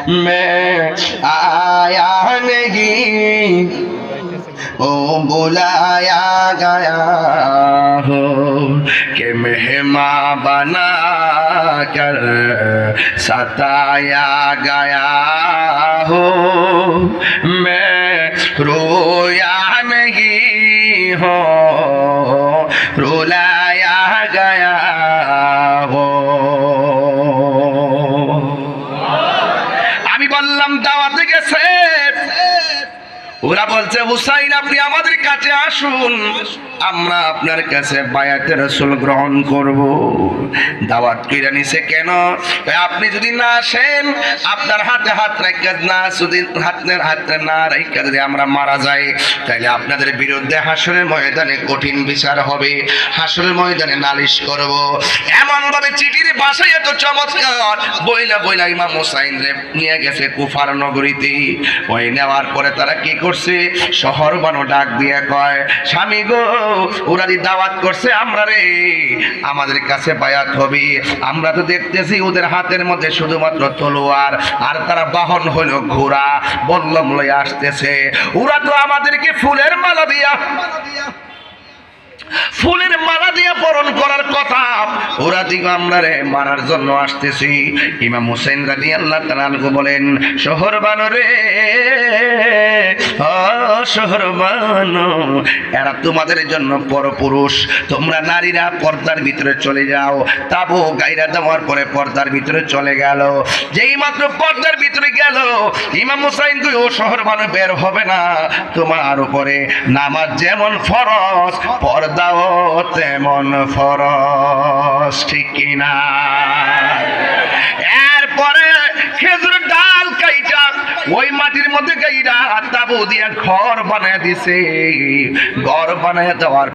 मैं आया नहीं ओ बुलाया गया हो कि मेहमान बना कर सताया गया हो मैं रोया नहीं हो रुलाया गया हो আমি বললাম দাওয়াতে গেছে ওরা বলছে হুসাইন আপনি আমাদের কাছে আসুন আমরা আপনার কাছে বায়াতে রাসূল গ্রহণ করব দাওয়াত কইরা নিছে কেন আপনি যদি না আসেন আপনার হাতে হাত রাখা না যদি হাতে না রাখা যদি আমরা মারা যাই তাহলে আপনাদের বিরুদ্ধে হাসরের ময়দানে কঠিন বিচার হবে হাসরের ময়দানে নালিশ করব এমন ভাবে চিঠির ভাষায় এত চমৎকার বইলা বইলা ইমাম হুসাইন রে নিয়ে গেছে কুফার নগরীতে ওই নেওয়ার পরে তারা কি করছে শহর বানো ডাক দিয়ে কয় স্বামী গো ওরা দি দাওয়াত করছে আমরা রে আমাদের কাছে বায়াত হবে আমরা তো দেখতেছি ওদের হাতের মধ্যে শুধুমাত্র তলোয়ার আর তারা বাহন হলো ঘোড়া বল্লম লয়ে আসতেছে ওরা তো আমাদেরকে ফুলের মালা দিয়া বরণ করার কথা ওরা দিকে আমরা রে মারার জন্য আসতেছি ইমাম হুসাইন রাদিয়াল্লাহু তাআলা আনহু বলেন শহর বানো রে শহর বানো এরা তোমাদের জন্য পরপুরুষ তোমরা নারীরা পর্দার ভিতরে চলে যাও তাবু গায়রা দেওয়ার পরে পর্দার ভিতরে চলে গেল যেই মাত্র পর্দার ভিতরে গেল ইমাম হুসাইন কই ও শহর বানো বের হবে না তোমার উপরে নামাজ যেমন ফরজ পর্দাও তেমন ফরজ ঠিক কিনা এরপরে খেজুর ডাল কাইটা ওই মাটির মধ্যে গাইরা তাবু দিয়া ঘর বানায় দিছে ঘর বানায় দেওয়ার